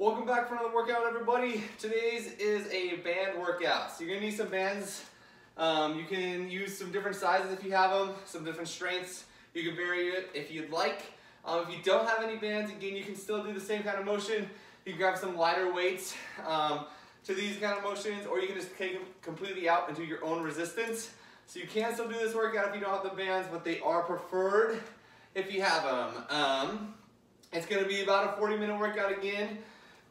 Welcome back for another workout, everybody. Today's is a band workout. So you're gonna need some bands. You can use some different sizes if you have them, some different strengths. You can vary it if you'd like. If you don't have any bands, again, you can still do the same kind of motion. You can grab some lighter weights to these kind of motions, or you can just take them completely out and do your own resistance. So you can still do this workout if you don't have the bands, but they are preferred if you have them. It's gonna be about a 40-minute workout again.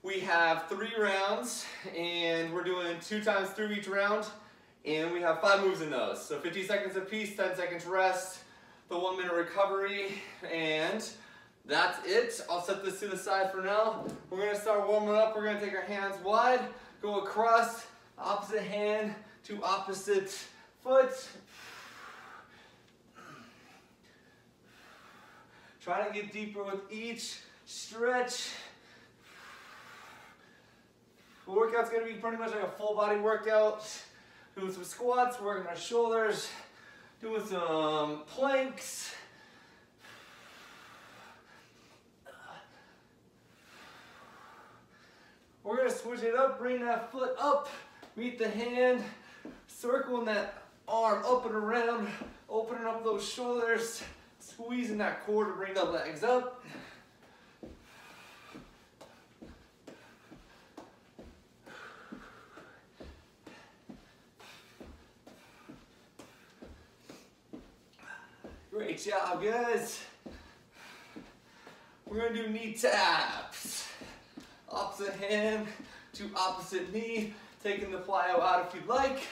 We have 3 rounds, and we're doing 2 times through each round, and we have 5 moves in those. So 50 seconds apiece, 10 seconds rest, the 1-minute recovery, and that's it. I'll set this to the side for now. We're gonna start warming up. We're gonna take our hands wide, go across, opposite hand to opposite foot. Try to get deeper with each stretch. The workout's gonna be pretty much like a full body workout. Doing some squats, working our shoulders, doing some planks. We're gonna switch it up, bring that foot up, meet the hand, circling that arm up and around, opening up those shoulders, squeezing that core to bring the legs up. Great job, guys. We're gonna do knee taps. Opposite hand to opposite knee, taking the plyo out if you'd like.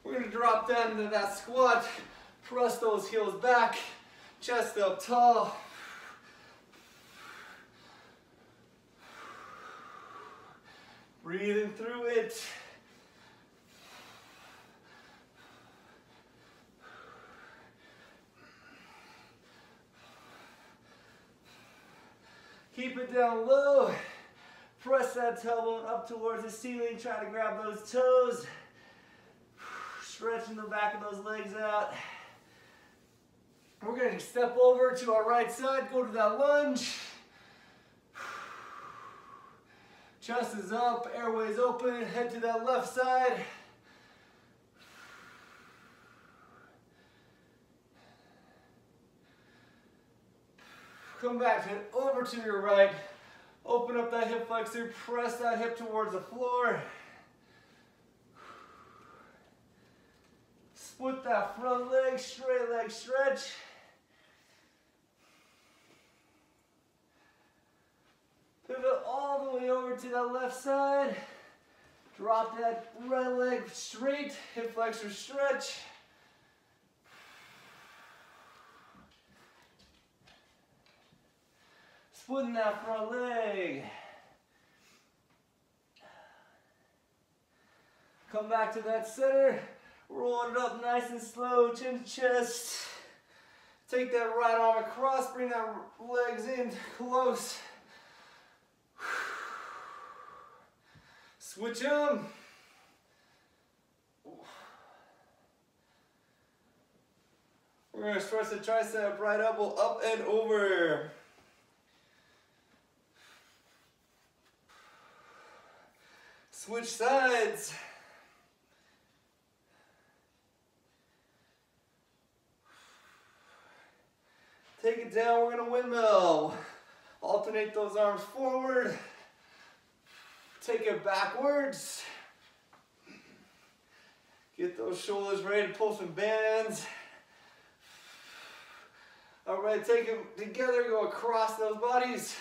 We're gonna drop down into that squat, press those heels back, chest up tall. Breathing through it. Keep it down low. Press that tailbone up towards the ceiling. Try to grab those toes. Stretching the back of those legs out. We're going to step over to our right side. Go to that lunge. Chest is up, airways open, head to that left side. Come back over to your right. Open up that hip flexor, press that hip towards the floor. Split that front leg, straight leg stretch. Pivot all the way over to that left side. Drop that right leg straight, hip flexor stretch. Splitting that front leg. Come back to that center. Roll it up nice and slow, chin to chest. Take that right arm across, bring that legs in close. Switch them. We're going to stretch the tricep, right elbow up and over. Switch sides. Take it down, we're going to windmill. Alternate those arms forward. Take it backwards. Get those shoulders ready to pull some bands. All right, take them together, go across those bodies.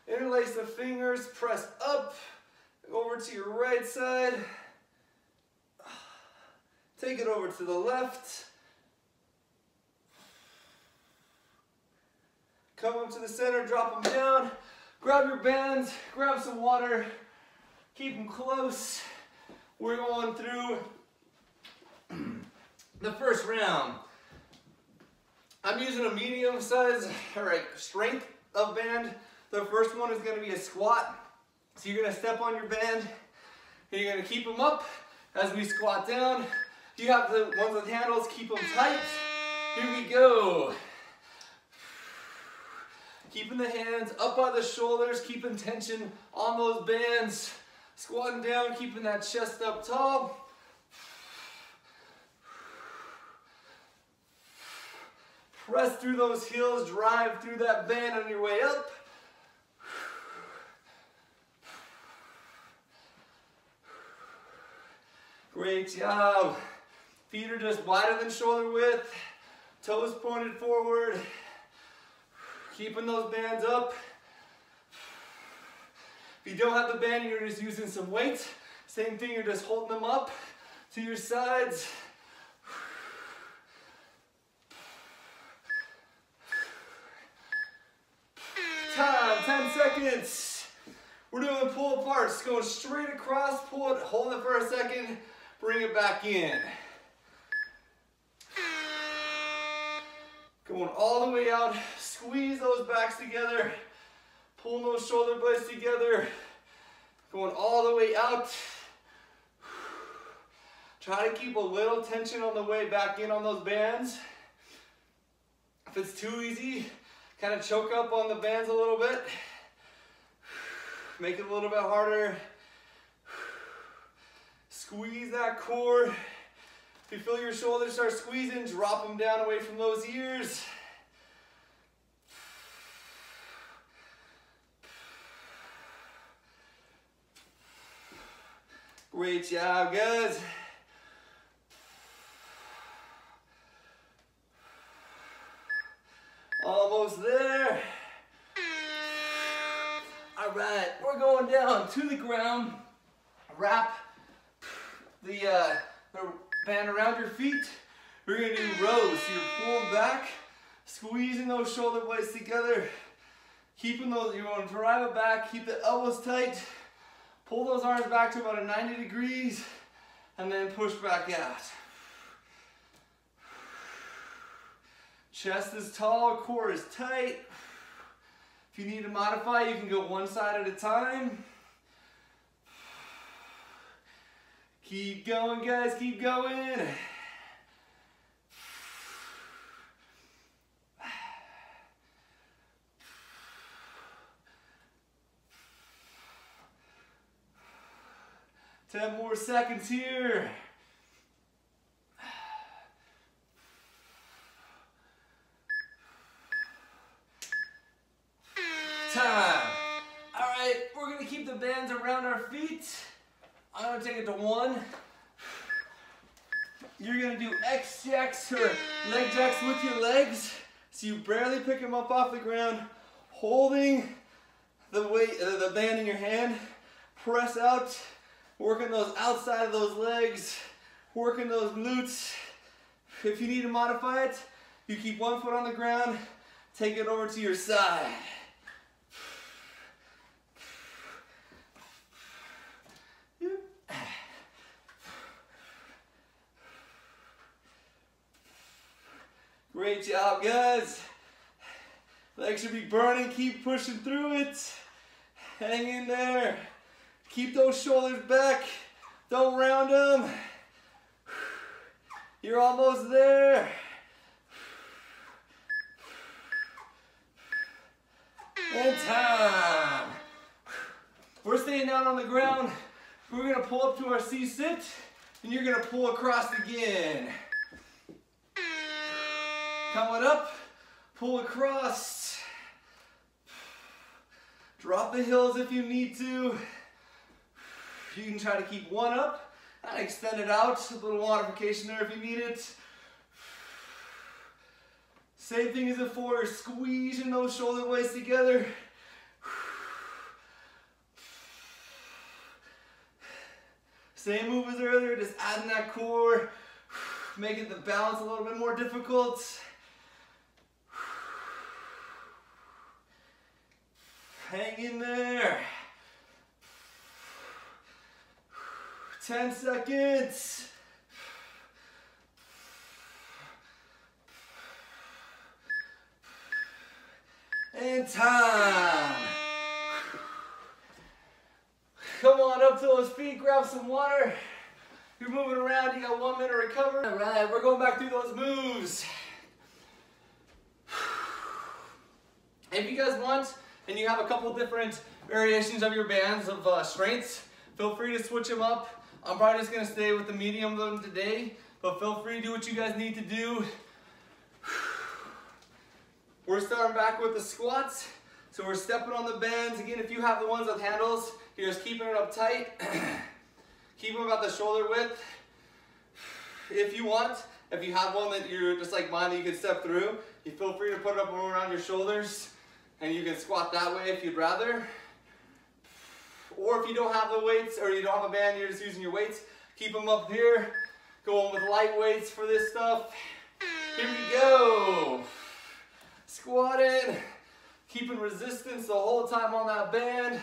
Interlace the fingers, press up, over to your right side. Take it over to the left. Come up to the center, drop them down. Grab your bands, grab some water. Keep them close. We're going through the first round. I'm using a medium size, strength of band. The first one is going to be a squat. So you're going to step on your band, and you're going to keep them up, As we squat down, you have the ones with handles, keep them tight. Here we go. Keeping the hands up by the shoulders, keeping tension on those bands. Squatting down, keeping that chest up tall. Press through those heels, drive through that band on your way up. Great job. Feet are just wider than shoulder width. Toes pointed forward. Keeping those bands up. If you don't have the band, you're just using some weight. Same thing, you're just holding them up to your sides. Time, 10 seconds. We're doing pull aparts, going straight across, pull it, hold it for a second, bring it back in. Going all the way out, squeeze those backs together, pulling those shoulder blades together, going all the way out. Try to keep a little tension on the way back in on those bands. If it's too easy, kind of choke up on the bands a little bit. Make it a little bit harder. Squeeze that core. If you feel your shoulders start squeezing, drop them down away from those ears. Great job, guys. Almost there. All right, we're going down to the ground. Wrap the band around your feet. We're gonna do rows. So you're pulling back, squeezing those shoulder blades together, keeping those, you want to drive it back, keep the elbows tight, pull those arms back to about a 90 degrees, and then push back out. Chest is tall, core is tight. If you need to modify, you can go one side at a time. Keep going, guys, keep going. Ten more seconds here. Time. All right, we're gonna keep the bands around our feet. I'm gonna take it to 1. You're gonna do X jacks or leg jacks with your legs. So you barely pick them up off the ground, holding the weight, the band in your hand. Press out, working those outside of those legs, working those glutes. If you need to modify it, you keep one foot on the ground, take it over to your side. Great job, guys. Legs should be burning. Keep pushing through it. Hang in there. Keep those shoulders back. Don't round them. You're almost there. And time. We're staying down on the ground. We're going to pull up to our C-sit, and you're going to pull across again. Coming up, pull across. Drop the heels if you need to. You can try to keep one up and extend it out. A little modification there if you need it. Same thing as before, squeezing those shoulder blades together. Same move as earlier, just adding that core, making the balance a little bit more difficult. Hang in there. 10 seconds. And time. Come on up to those feet, grab some water. You're moving around, you got 1 minute to recover. All right, we're going back through those moves. If you guys want, and you have a couple different variations of your bands of strengths, feel free to switch them up. I'm probably just gonna stay with the medium one today, but feel free to do what you guys need to do. We're starting back with the squats. So we're stepping on the bands. Again, if you have the ones with handles, you're just keeping it up tight. Keep them about the shoulder width. If you want, if you have one that you're just like mine that you can step through, you feel free to put it up around your shoulders and you can squat that way if you'd rather. Or if you don't have the weights or you don't have a band, you're just using your weights, keep them up here. Going with light weights for this stuff. Here we go. Squatting. Keeping resistance the whole time on that band.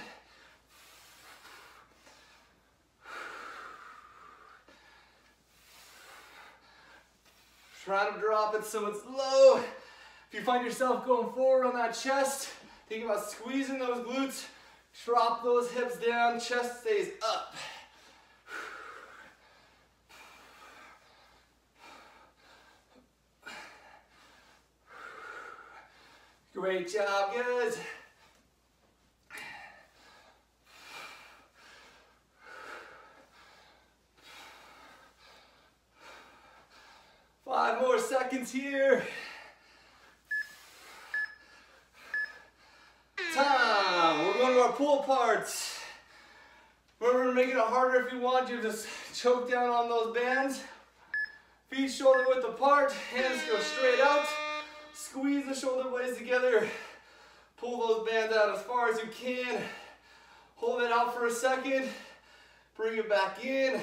Try to drop it so it's low. If you find yourself going forward on that chest, think about squeezing those glutes. Drop those hips down, chest stays up. Great job, guys. Five more seconds here. Time. We're going to our pull parts. Remember, making it harder if you want. You just choke down on those bands. Feet shoulder width apart. Hands go straight out. Squeeze the shoulder blades together. Pull those bands out as far as you can. Hold it out for a second. Bring it back in.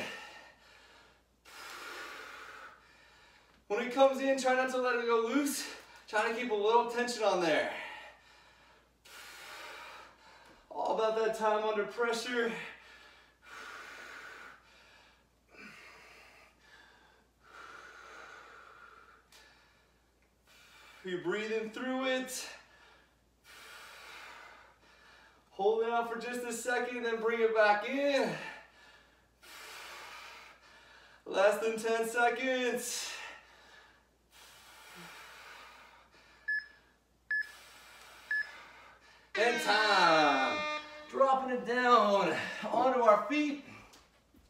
When it comes in, try not to let it go loose. Try to keep a little tension on there. All about that time under pressure. You're breathing through it. Hold it out for just a second, then bring it back in. Less than 10 seconds. And time. Dropping it down onto our feet.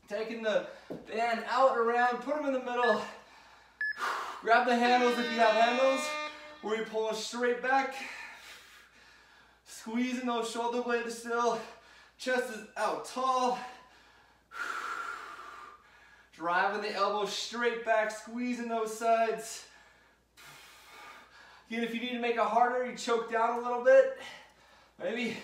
Taking the band out around, put them in the middle. Grab the handles if you have handles. Where you're pulling straight back. Squeezing those shoulder blades still. Chest is out tall. Driving the elbows straight back, squeezing those sides. Again, if you need to make it harder, you choke down a little bit. Maybe.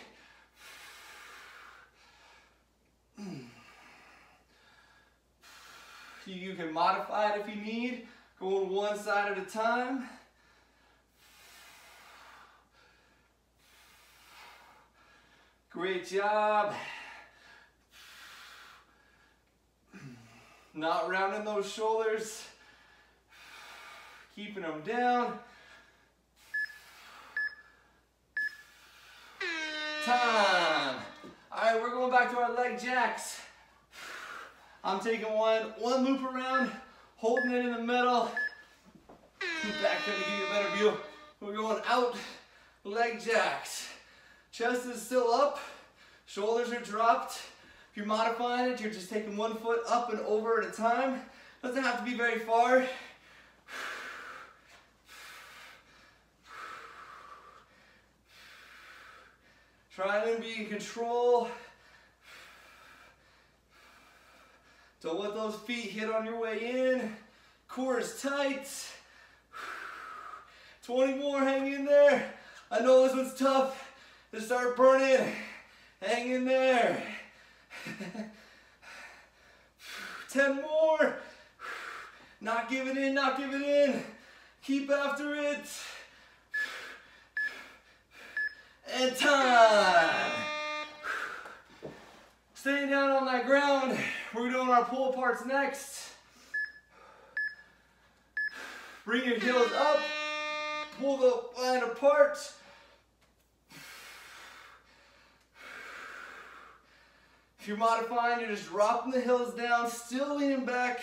You can modify it if you need. Going one side at a time. Great job. Not rounding those shoulders. Keeping them down. Time. All right, we're going back to our leg jacks. I'm taking one loop around, holding it in the middle. Scoot back there to give you a better view. We're going out, leg jacks. Chest is still up, shoulders are dropped. If you're modifying it, you're just taking one foot up and over at a time. Doesn't have to be very far. Trying to be in control. Don't let those feet hit on your way in. Core is tight. 20 more, hang in there. I know this one's tough. Just start burning. Hang in there. 10 more. Not giving in, not giving in. Keep after it. And time. Staying down on that ground. We're doing our pull parts next. Bring your heels up. Pull the line apart. If you're modifying, you're just dropping the heels down, still leaning back,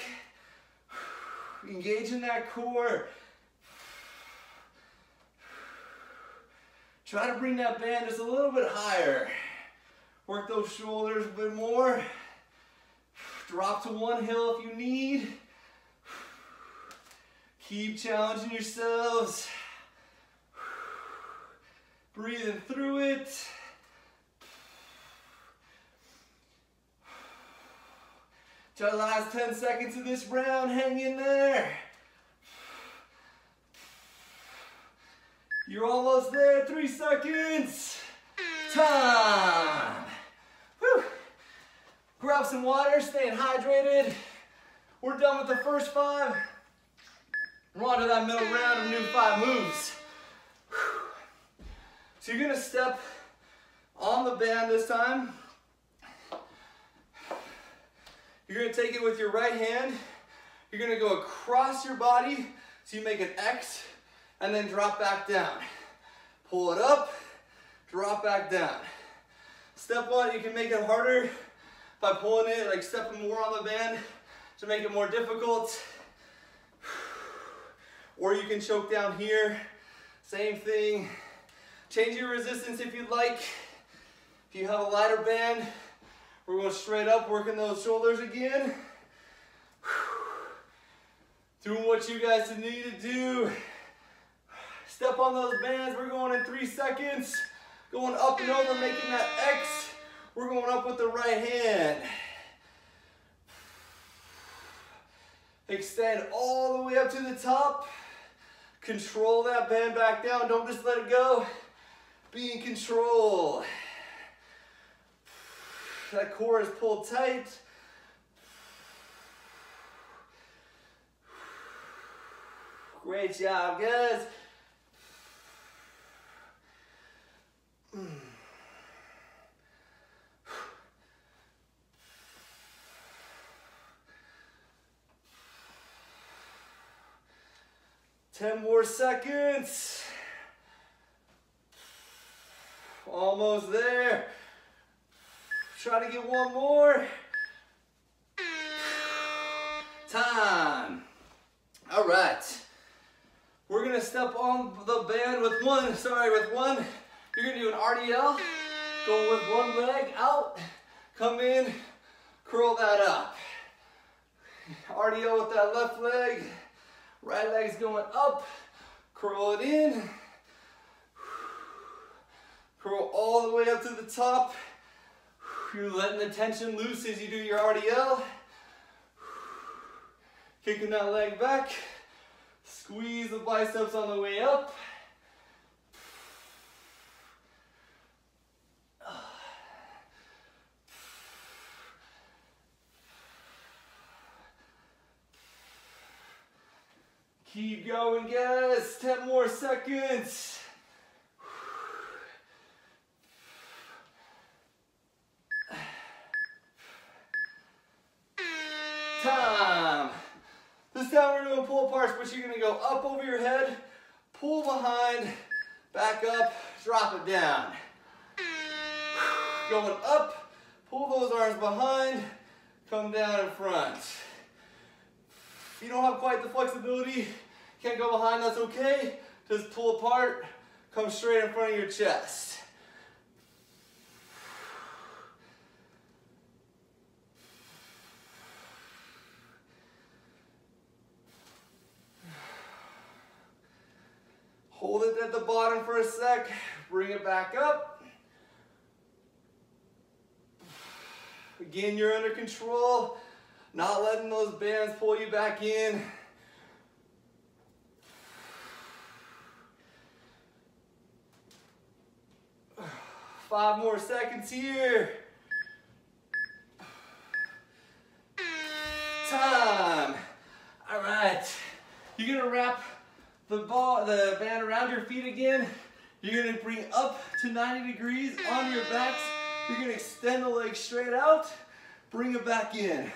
engaging that core. Try to bring that band just a little bit higher. Work those shoulders a bit more. Drop to one heel if you need. Keep challenging yourselves. Breathing through it. Try the last 10 seconds of this round. Hang in there. You're almost there. 3 seconds. Time. Whew. Grab some water, staying hydrated. We're done with the first 5. We're on to that middle round of new 5 moves. Whew. So you're gonna step on the band this time. You're gonna take it with your right hand. You're gonna go across your body so you make an X and then drop back down. Pull it up, drop back down. Step 1, you can make it harder by pulling it, like stepping more on the band to make it more difficult. Or you can choke down here, same thing. Change your resistance if you'd like. If you have a lighter band, we're going straight up, working those shoulders again. Doing what you guys need to do. Step on those bands, we're going in 3 seconds. Going up and over, making that X. We're going up with the right hand. Extend all the way up to the top. Control that band back down, don't just let it go. Be in control. That core is pulled tight. Great job, guys. 10 more seconds. Almost there. Try to get one more. Time. All right. We're gonna step on the band with one. You're gonna do an RDL. Go with one leg out. Come in, curl that up. RDL with that left leg. Right leg's going up. Curl it in. Curl all the way up to the top. You're letting the tension loose as you do your RDL. Kicking that leg back. Squeeze the biceps on the way up. Keep going, guys. 10 more seconds. Time. This time we're doing pull aparts, but you're gonna go up over your head, pull behind, back up, drop it down. Going up, pull those arms behind, come down in front. If you don't have quite the flexibility, can't go behind, that's okay. Just pull apart, come straight in front of your chest. Hold it at the bottom for a sec, bring it back up. Again, you're under control, not letting those bands pull you back in. Five more seconds here. Time. All right, you're gonna wrap the band around your feet again. You're gonna bring up to 90 degrees on your backs. You're gonna extend the legs straight out, bring it back in.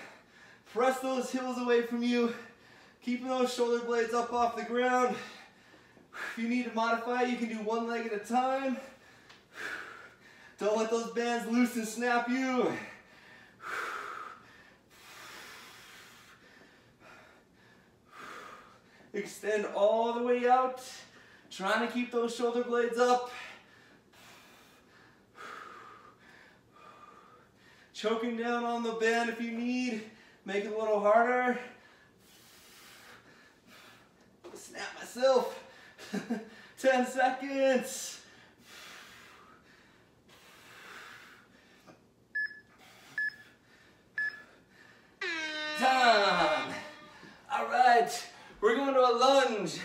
Press those heels away from you, keeping those shoulder blades up off the ground. If you need to modify, you can do one leg at a time. Don't let those bands loose and snap you. Extend all the way out. Trying to keep those shoulder blades up. Choking down on the band if you need. Make it a little harder. Snap myself. 10 seconds. Time. All right, we're going to a lunge.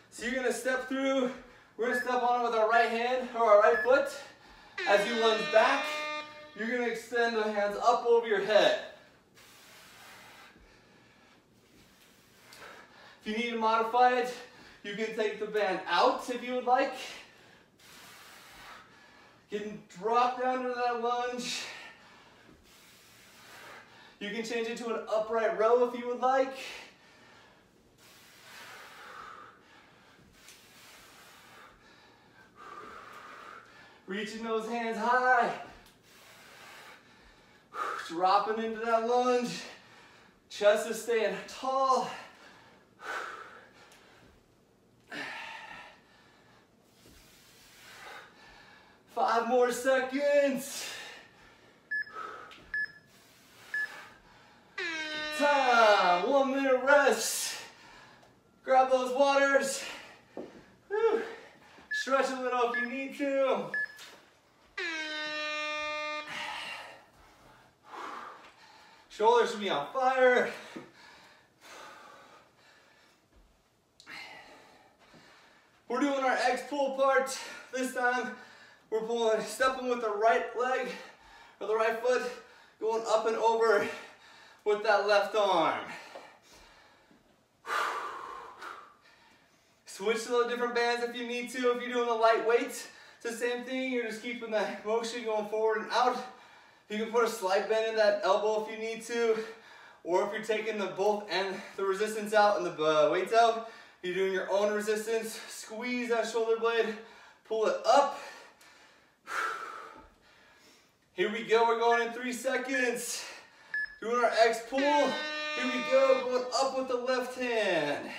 So you're gonna step through, we're gonna step on it with our right hand or our right foot. As you lunge back, you're gonna extend the hands up over your head. If you need to modify it, you can take the band out if you would like. You can drop down to that lunge. You can change it to an upright row if you would like. Reaching those hands high. Dropping into that lunge. Chest is staying tall. 5 more seconds. Time. 1 minute rest. Grab those waters. Whew. Stretch a little if you need to. Shoulders should be on fire. We're doing our X pull part. This time we're stepping with the right leg or the right foot, going up and over with that left arm. Switch to the different bands if you need to. If you're doing the light weights, it's the same thing. You're just keeping the motion going forward and out. You can put a slight bend in that elbow if you need to, or if you're taking the both and the resistance out and the weights out, you're doing your own resistance. Squeeze that shoulder blade, pull it up. Here we go, we're going in 3 seconds. Doing our X pull. Here we go, going up with the left hand.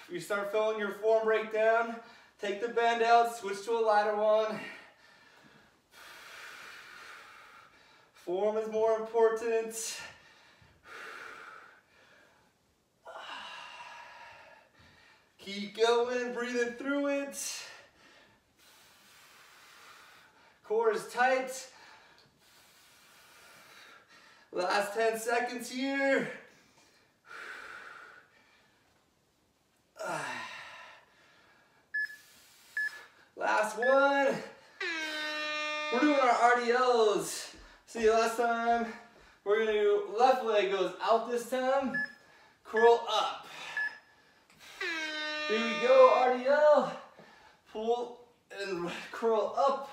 If you start feeling your form breakdown, take the band out, switch to a lighter one. Form is more important. Keep going, breathing through it. Core is tight. Last 10 seconds here. Last one. We're doing our RDLs. See, last time we're gonna do left leg goes out this time, curl up. Here we go, RDL. Pull and curl up.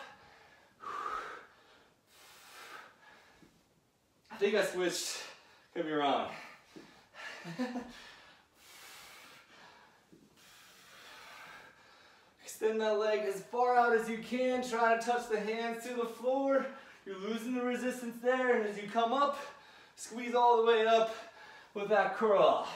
I think I switched, could be wrong. Extend that leg as far out as you can. Try to touch the hands to the floor. You're losing the resistance there. And as you come up, squeeze all the way up with that curl.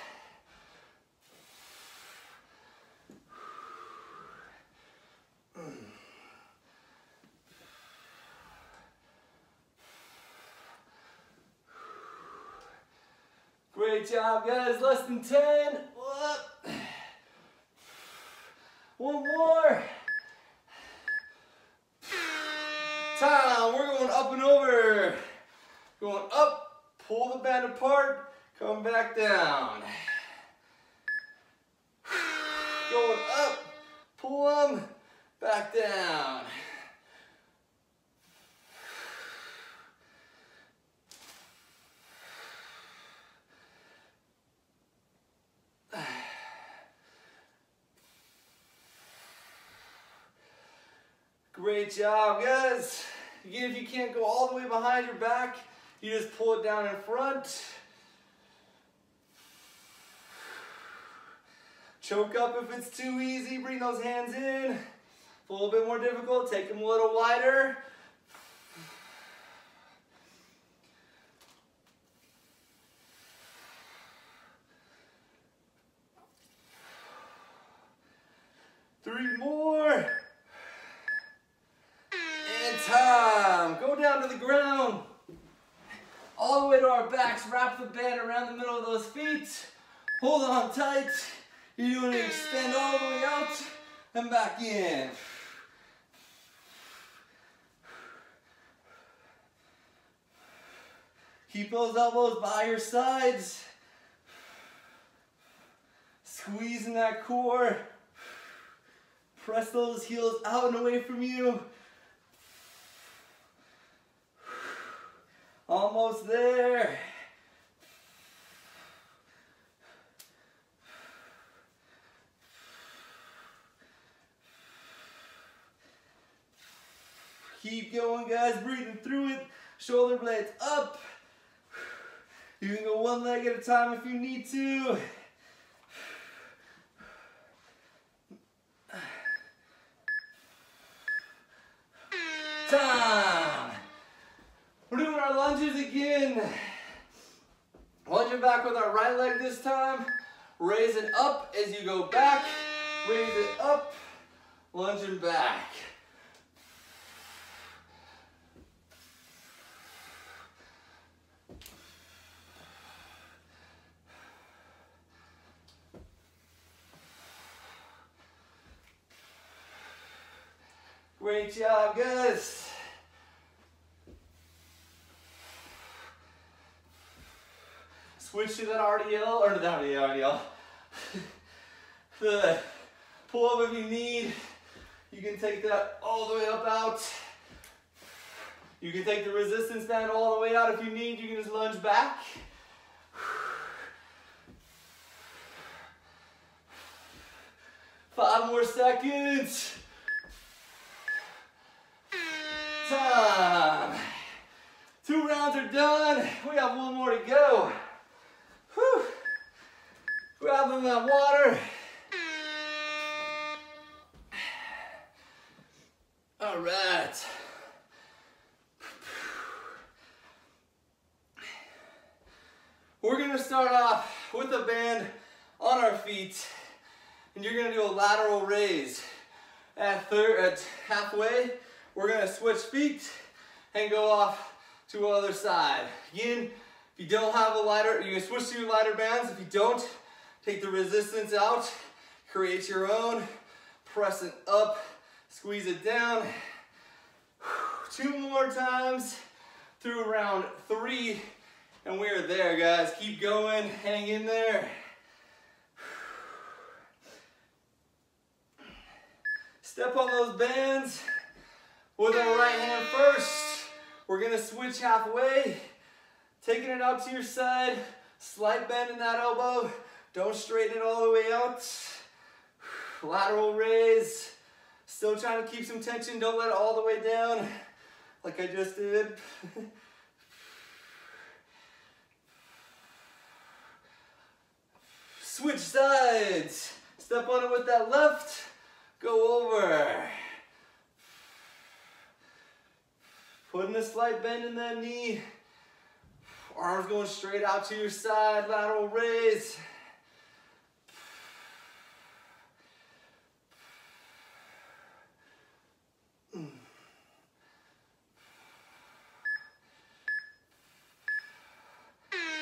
Great job, guys. Less than 10. One more. Time. We're going up and over. Going up, pull the band apart, come back down. Going up, pull them, back down. Great job, guys. Again, if you can't go all the way behind your back, you just pull it down in front. Choke up if it's too easy. Bring those hands in. If a little bit more difficult, take them a little wider. Three more. And time. Go down to the ground. All the way to our backs. Wrap the band around the middle of those feet. Hold on tight. You're going to extend all the way out and back in. Keep those elbows by your sides. Squeezing that core. Press those heels out and away from you. Almost there. Keep going, guys. Breathing through it. Shoulder blades up. You can go one leg at a time if you need to. Time. We're doing our lunges again. Lunging back with our right leg this time. Raise it up as you go back. Raise it up. Lunging back. Great job, guys. Switch to that RDL, or not the RDL. The pull up if you need. You can take that all the way up out. You can take the resistance band all the way out if you need. You can just lunge back. 5 more seconds. Time. 2 rounds are done. We have 1 more to go. Whew. Grabbing that water. All right. We're gonna start off with the band on our feet, and you're gonna do a lateral raise. At halfway, we're gonna switch feet and go off to the other side. Again, if you don't have a lighter, you can switch to lighter bands. If you don't, take the resistance out, create your own, press it up, squeeze it down. 2 more times through round 3, and we're there, guys. Keep going, hang in there. Step on those bands with our right hand first. We're gonna switch halfway, taking it out to your side, slight bend in that elbow. Don't straighten it all the way out. Lateral raise. Still trying to keep some tension. Don't let it all the way down like I just did. Switch sides. Step on it with that left. Go over. Putting a slight bend in that knee. Arms going straight out to your side. Lateral raise.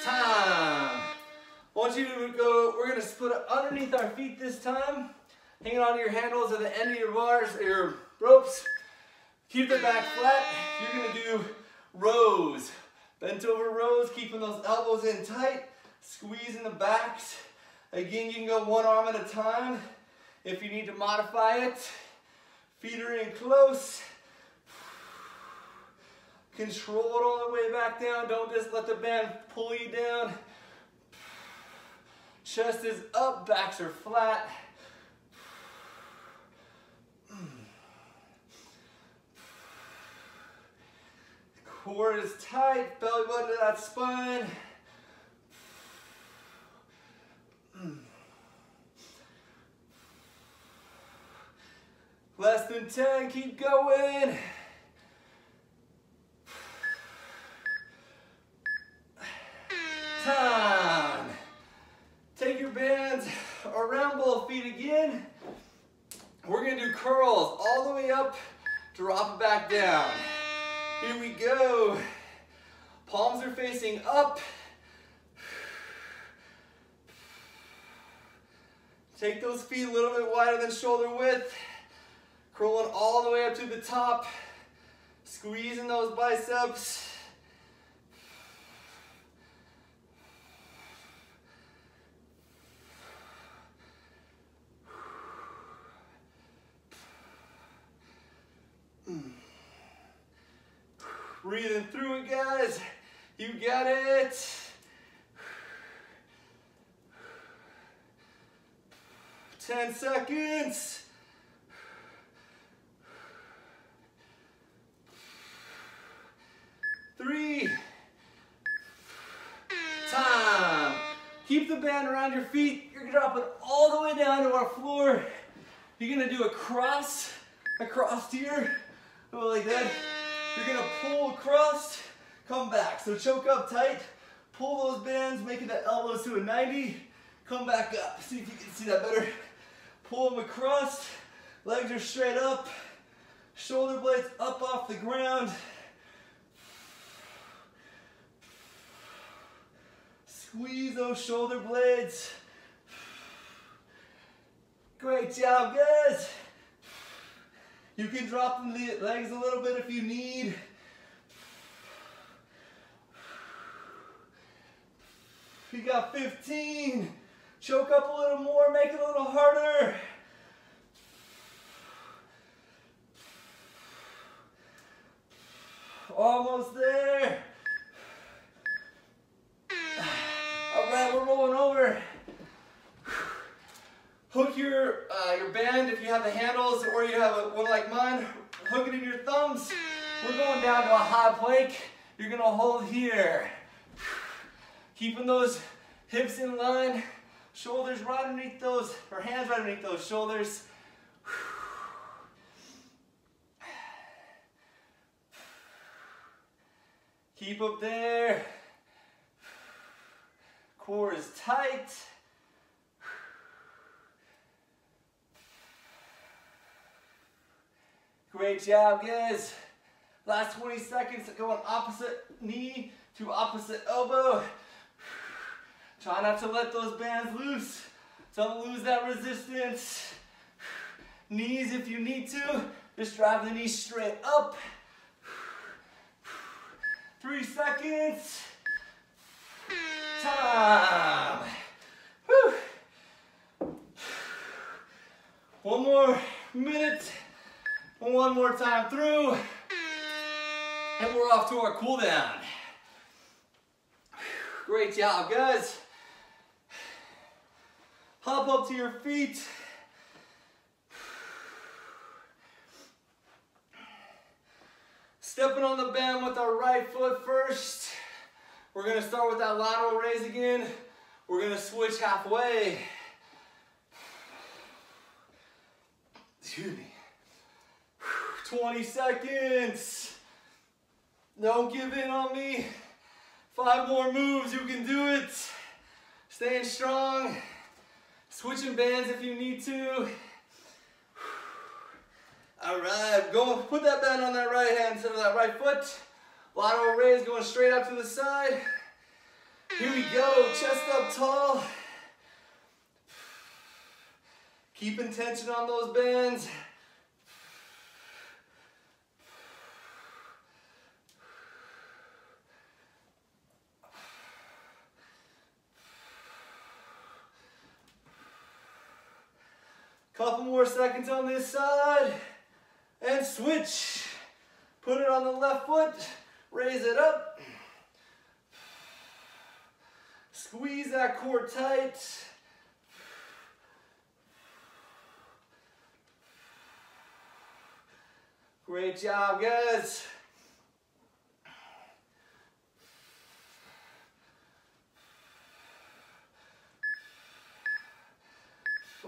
Time. I want you to go, we're going to split it underneath our feet this time. Hanging onto your handles at the end of your bars, your ropes. Keep the back flat. You're going to do rows. Bent over rows, keeping those elbows in tight. Squeezing the backs. Again, you can go 1 arm at a time if you need to modify it. Feet are in close. Control it all the way back down. Don't just let the band pull you down. Chest is up, backs are flat. Core is tight, belly button to that spine. Less than 10, keep going. Time. Take your bands around both feet again. We're gonna do curls all the way up, drop it back down. Here we go. Palms are facing up. Take those feet a little bit wider than shoulder width. Curling all the way up to the top. Squeezing those biceps. Breathing through it, guys. You got it. 10 seconds. Three. Time. Keep the band around your feet. You're gonna drop it all the way down to our floor. You're gonna do a cross here, go like that. You're gonna pull across, come back. So choke up tight, pull those bands, making the elbows to a 90, come back up. See if you can see that better. Pull them across, legs are straight up, shoulder blades up off the ground. Squeeze those shoulder blades. Great job, guys. You can drop the legs a little bit if you need. You got 15. Choke up a little more, make it a little harder. Almost there. All right, we're rolling over. Hook your band if you have the handles, or you have one like mine. Hook it in your thumbs. We're going down to a high plank. You're gonna hold here. Keeping those hips in line, shoulders right underneath those, or hands right underneath those shoulders. Keep up there. Core is tight. Great job, guys. Last 20 seconds, going opposite knee to opposite elbow. Try not to let those bands loose. Don't lose that resistance. Knees if you need to. Just drive the knees straight up. 3 seconds. Time. Whew. One more minute. One more time through. And we're off to our cool down. Great job, guys. Hop up to your feet. Stepping on the band with our right foot first. We're gonna start with that lateral raise again. We're gonna switch halfway. Excuse me. 20 seconds. Don't give in on me. 5 more moves, you can do it. Staying strong. Switching bands if you need to. All right, go put that band on that right hand instead of that right foot. Lateral raise going straight up to the side. Here we go, chest up tall. Keeping tension on those bands. Couple more seconds on this side, and switch. Put it on the left foot, raise it up. Squeeze that core tight. Great job, guys.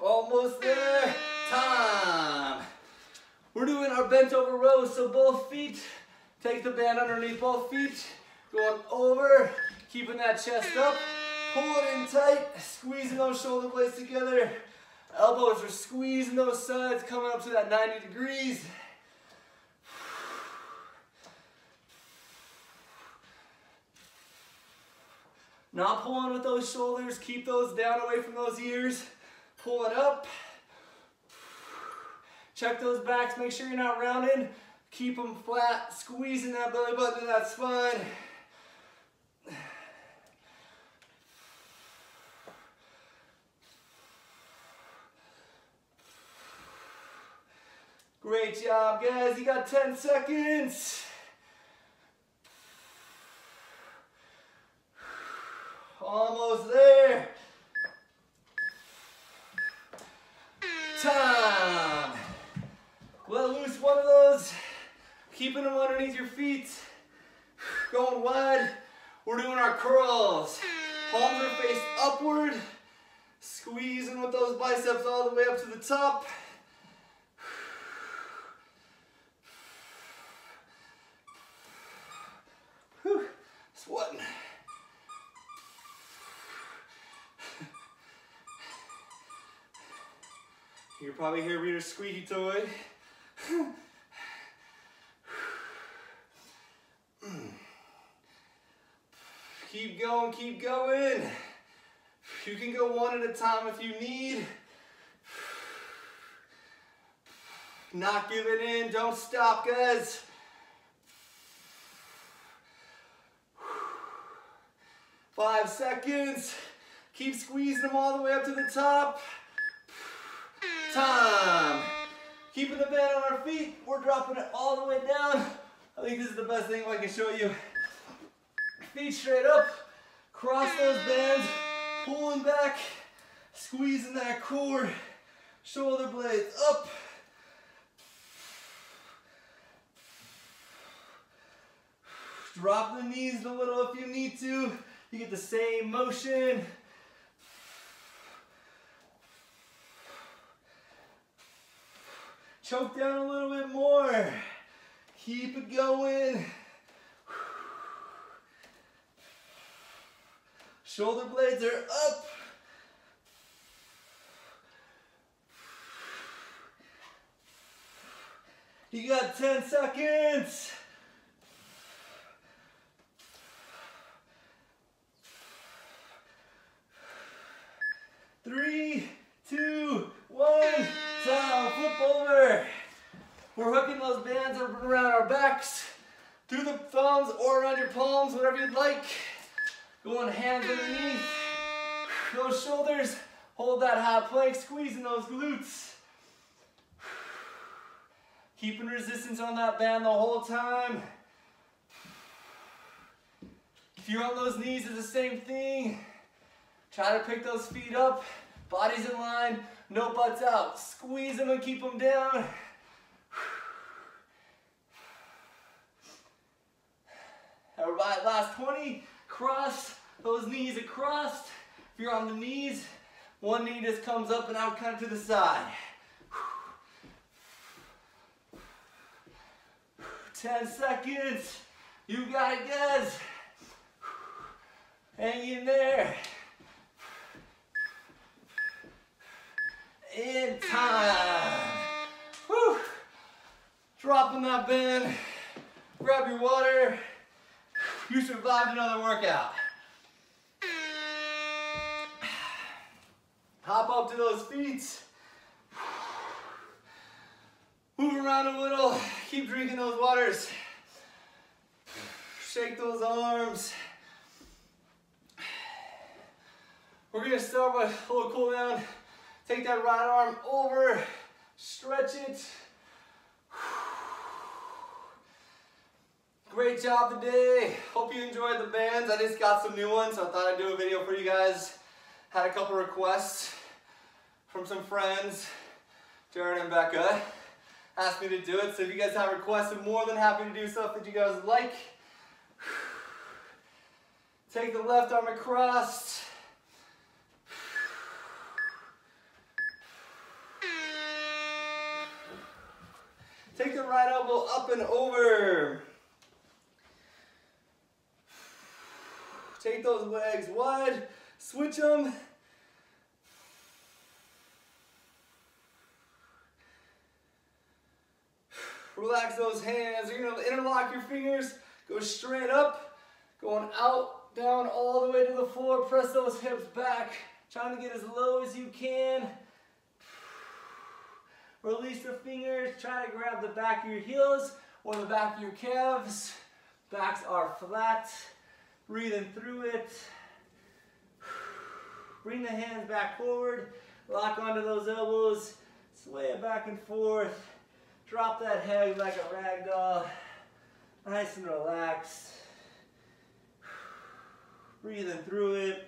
Almost there. Time. our bent over rows, so both feet, take the band underneath both feet, going over, keeping that chest up, pulling in tight, squeezing those shoulder blades together. Elbows are squeezing those sides, coming up to that 90 degrees. Not pulling with those shoulders, keep those down away from those ears. Pull it up. Check those backs, make sure you're not rounding. Keep them flat, squeezing that belly button to that spine. Great job, guys. You got 10 seconds. Almost there. Time. Let loose one of those. Keeping them underneath your feet. Going wide. We're doing our curls. Palms are faced upward. Squeezing with those biceps all the way up to the top. Whew. Sweating. You probably hear Rita's squeaky toy. Keep going, keep going. You can go one at a time if you need. Not giving in, don't stop, guys. Five seconds. Keep squeezing them all the way up to the top. Time. Keeping the band on our feet. We're dropping it all the way down. I think this is the best thing I can show you. Feet straight up. Cross those bands. Pulling back. Squeezing that core. Shoulder blades up. Drop the knees a little if you need to. You get the same motion. Choke down a little bit more. Keep it going. Shoulder blades are up. You got 10 seconds. Three, two, one. Time. Flip over. We're hooking those bands around our backs, through the thumbs or around your palms, whatever you'd like. Going hands underneath those shoulders. Hold that high plank, squeezing those glutes. Keeping resistance on that band the whole time. If you're on those knees, it's the same thing. Try to pick those feet up, bodies in line, no butts out. Squeeze them and keep them down. All right, last 20. Cross those knees across. If you're on the knees, one knee just comes up and out kind of to the side. 10 seconds. You got it, guys. Hang in there. In time. Whew. Dropping that band. Grab your water. You survived another workout. Hop up to those feet. Move around a little. Keep drinking those waters. Shake those arms. We're gonna start with a little cool down. Take that right arm over, stretch it. Great job today. Hope you enjoyed the bands. I just got some new ones, so I thought I'd do a video for you guys. Had a couple requests from some friends. Jared and Becca asked me to do it, so if you guys have requests, I'm more than happy to do stuff that you guys like. Take the left arm across. Take the right elbow up and over. Take those legs wide, switch them. Relax those hands. You're gonna interlock your fingers, go straight up, going out, down, all the way to the floor. Press those hips back, trying to get as low as you can. Release the fingers, try to grab the back of your heels or the back of your calves. Backs are flat. Breathing through it. Bring the hands back forward. Lock onto those elbows. Sway it back and forth. Drop that head like a rag doll. Nice and relaxed. Breathing through it.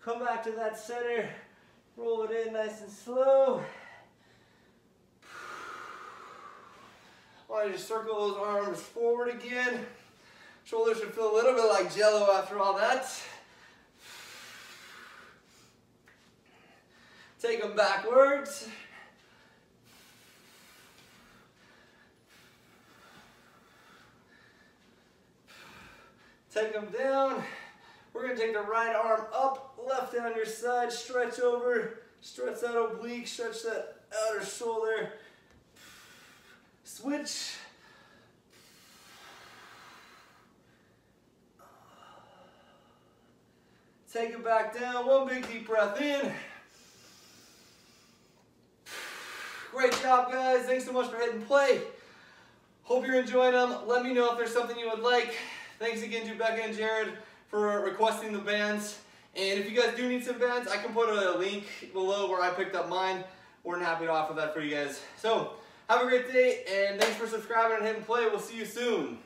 Come back to that center. Roll it in nice and slow. I want you to circle those arms forward again. Shoulders should feel a little bit like jello after all that. Take them backwards. Take them down. We're going to take the right arm up, left down your side, stretch over, stretch that oblique, stretch that outer shoulder. Switch. Take it back down. One big deep breath in. Great job, guys. Thanks so much for hitting play. Hope you're enjoying them. Let me know if there's something you would like. Thanks again to Becca and Jared for requesting the bands. And if you guys do need some bands, I can put a link below where I picked up mine. We're happy to offer that for you guys. So, have a great day, and thanks for subscribing and hitting play. We'll see you soon.